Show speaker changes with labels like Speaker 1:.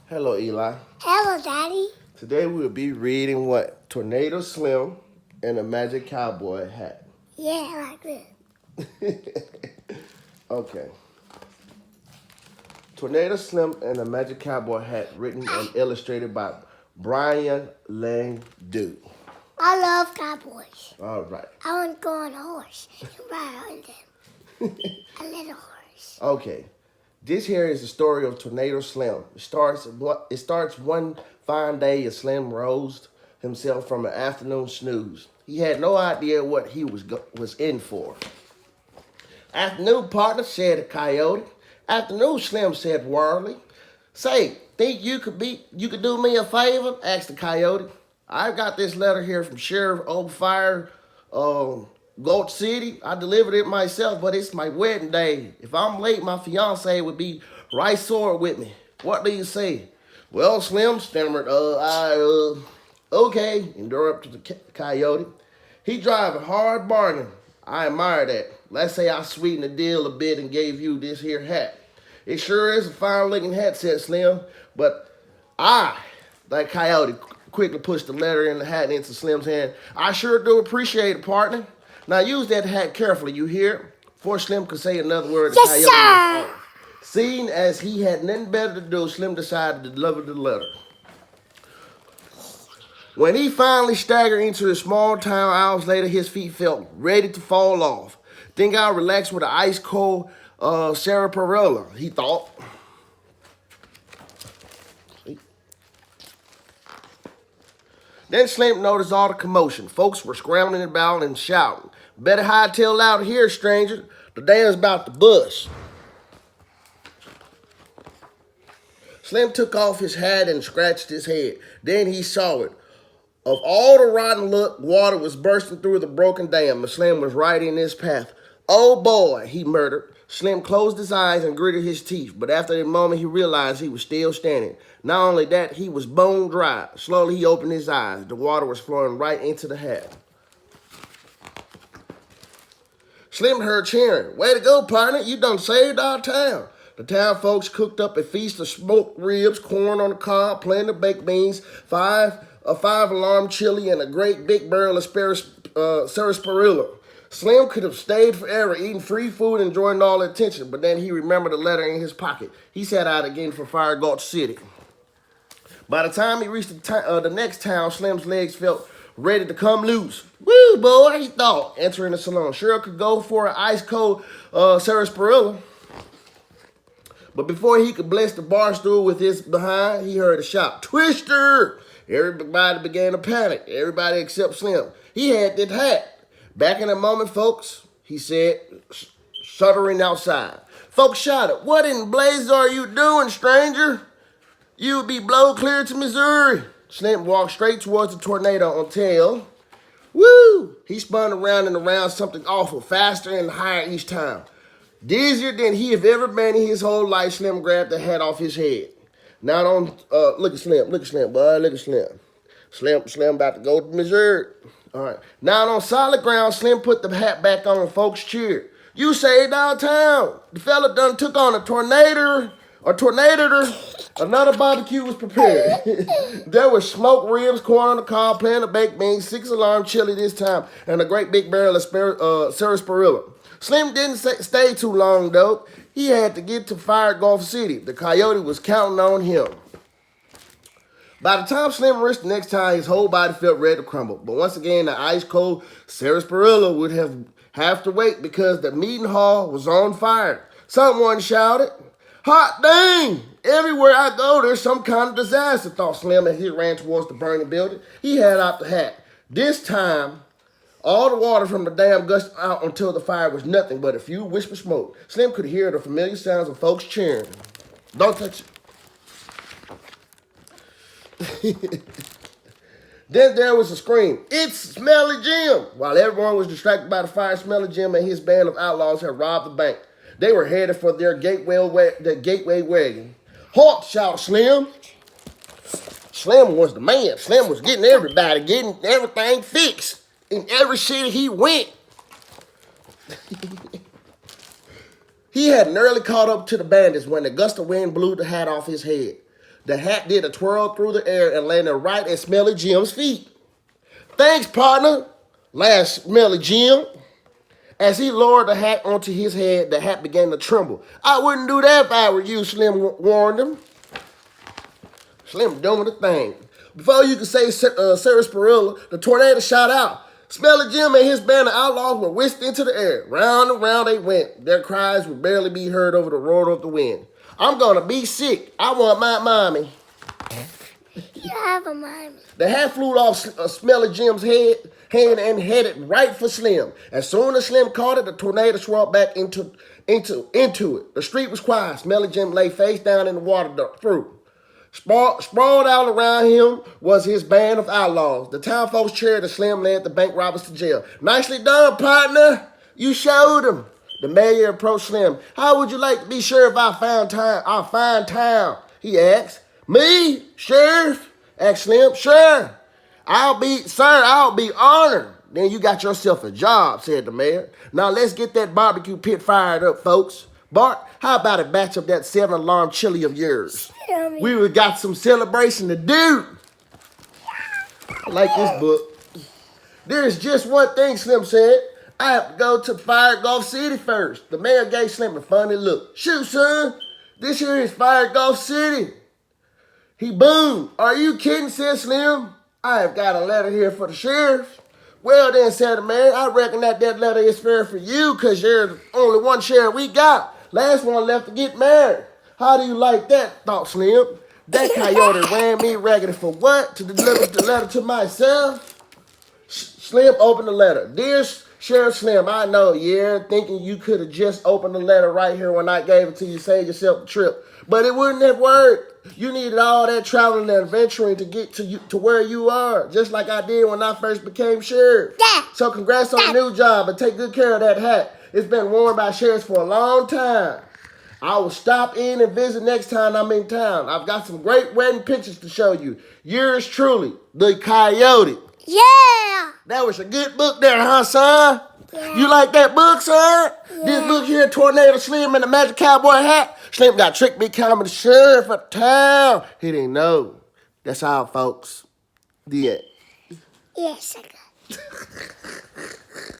Speaker 1: Hello, Eli.
Speaker 2: Hello, Daddy.
Speaker 1: Today we'll be reading what? Tornado Slim and a Magic Cowboy Hat.
Speaker 2: Yeah, like this.
Speaker 1: Okay. Tornado Slim and a Magic Cowboy Hat, written and illustrated by Brian Langdu.
Speaker 2: I love cowboys.
Speaker 1: All right.
Speaker 2: I want to go on a horse and ride on them. A little horse.
Speaker 1: Okay. This here is the story of Tornado Slim. It starts one fine day as Slim rose himself from an afternoon snooze. He had no idea what he was in for. "Afternoon, partner," said a coyote. "Afternoon," Slim said warily. "Say, think you could do me a favor?" asked the coyote. "I got this letter here from Sheriff Oldfire, Goat City. I delivered it myself, but it's my wedding day. If I'm late, my fiance would be right sore with me. What do you say?" "Well," Slim stammered, okay," interrupted the coyote. "He drive a hard bargain. I admire that. Let's say I sweetened the deal a bit and gave you this here hat." "It sure is a fine-looking hat," said Slim, "but that coyote quickly pushed the letter in the hat into Slim's hand. "I sure do appreciate it, partner. Now use that hat carefully, you hear?" Before Slim could say another word, the
Speaker 2: Yes,
Speaker 1: coyote was
Speaker 2: sir.
Speaker 1: off. Seeing as he had nothing better to do, Slim decided to deliver the letter. When he finally staggered into the small town hours later, his feet felt ready to fall off. "Think I'll relax with an ice-cold sarsaparilla," he thought. Then Slim noticed all the commotion. Folks were scrambling about and shouting, "Better hightail out here, stranger. The dam's about to bust." Slim took off his hat and scratched his head. Then he saw it. Of all the rotten luck, water was bursting through the broken dam, and Slim was right in his path. "Oh boy," he murmured. Slim closed his eyes and gritted his teeth, but after a moment he realized he was still standing. Not only that, he was bone dry. Slowly he opened his eyes. The water was flowing right into the hat. Slim heard cheering. "Way to go, partner. You done saved our town." The town folks cooked up a feast of smoked ribs, corn on the cob, plenty of baked beans, a five-alarm chili, and a great big barrel of sarsaparilla. Slim could have stayed forever, eating free food, enjoying all the attention, but then he remembered the letter in his pocket. He set out again for Fire Gulch City. By the time he reached the next town, Slim's legs felt ready to come loose. "Woo, boy," he thought, entering the salon. "Sure could go for an ice-cold sarsaparilla." But before he could bless the bar stool with his behind, he heard a shout, "Twister!" Everybody began to panic, everybody except Slim. He had that hat. "Back in a moment, folks," he said, shuddering outside. Folks shouted, "What in blazes are you doing, stranger? You'll be blown clear to Missouri." Slim walked straight towards the tornado until, woo, he spun around and around something awful, faster and higher each time. Dizzier than he have ever been in his whole life, Slim grabbed the hat off his head. Now look at Slim, boy, look at Slim. Slim about to go to Missouri. All right. Now on solid ground, Slim put the hat back on and folks cheered. "You saved our town. The fella done took on a tornado. Another barbecue was prepared." There was smoked ribs, corn on the cob, plenty of baked beans, 6-alarm chili this time, and a great big barrel of sarsaparilla. Slim didn't stay too long, though. He had to get to Fire Gulch City. The coyote was counting on him. By the time Slim reached the next town, his whole body felt ready to crumble. But once again, the ice-cold sarsaparilla would have to wait because the meeting hall was on fire. Someone shouted, "Hot dang! Everywhere I go, there's some kind of disaster," thought Slim as he ran towards the burning building. He had out the hat. This time, all the water from the dam gushed out until the fire was nothing but a few wisps of smoke. Slim could hear the familiar sounds of folks cheering. "Don't touch it." Then there was a scream, "It's Smelly Jim!" While everyone was distracted by the fire, Smelly Jim and his band of outlaws had robbed the bank. They were headed for their gateway wagon. "Halt!" shouted Slim. Slim was the man. Slim was getting everything fixed. In every city he went, he had nearly caught up to the bandits when the gust of wind blew the hat off his head. The hat did a twirl through the air and landed right at Smelly Jim's feet. Thanks, partner, laughed Smelly Jim. As he lowered the hat onto his head, the hat began to tremble. I wouldn't do that if I were you, Slim warned him. Slim doing the thing. Before you could say sarsaparilla, the tornado shot out. Smelly Jim and his band of outlaws were whisked into the air. Round and round they went. Their cries would barely be heard over the roar of the wind. I'm gonna be sick. I want my mommy.
Speaker 2: You have a mommy.
Speaker 1: The hat flew off Smelly Jim's hand and headed right for Slim. As soon as Slim caught it, the tornado swirled back into it. The street was quiet. Smelly Jim lay face down in the water through. Sprawled out around him was his band of outlaws. The town folks cheered as Slim led the bank robbers to jail. Nicely done, partner. You showed them. The mayor approached Slim. How would you like to be sheriff of our fine town? He asked. Me, sheriff? Asked Slim. Sure. I'll be honored. Then you got yourself a job, said the mayor. Now let's get that barbecue pit fired up, folks. Bart, how about a batch of that 7-alarm chili of yours? We got some celebration to do. I like this book. There's just one thing, Slim said. I have to go to Fire Gulf City first. The mayor gave Slim a funny look. Shoot, son. This here is Fire Gulf City. He boomed. Are you kidding, said Slim. I have got a letter here for the sheriff. Well then, said the mayor, I reckon that letter is fair for you because you're the only one sheriff we got. Last one left to get married. How do you like that, thought Slim. That coyote ran me raggedy for what? To deliver the letter to myself? Slim opened the letter. Dear Sheriff Slim, I know you're thinking you could have just opened the letter right here when I gave it to you, saved yourself the trip. But it wouldn't have worked. You needed all that traveling and adventuring to get to where you are, just like I did when I first became sheriff.
Speaker 2: Dad.
Speaker 1: So congrats on the new job and take good care of that hat. It's been worn by sheriffs for a long time. I will stop in and visit next time I'm in town. I've got some great wedding pictures to show you. Yours truly, the Coyote.
Speaker 2: Yeah.
Speaker 1: That was a good book there, huh, son?
Speaker 2: Yeah.
Speaker 1: You like that book, son?
Speaker 2: Yeah.
Speaker 1: This book here, Tornado Slim and the Magic Cowboy Hat. Slim got tricked becoming the sheriff of town. He didn't know. That's all, folks. The end.
Speaker 2: Yes, I got.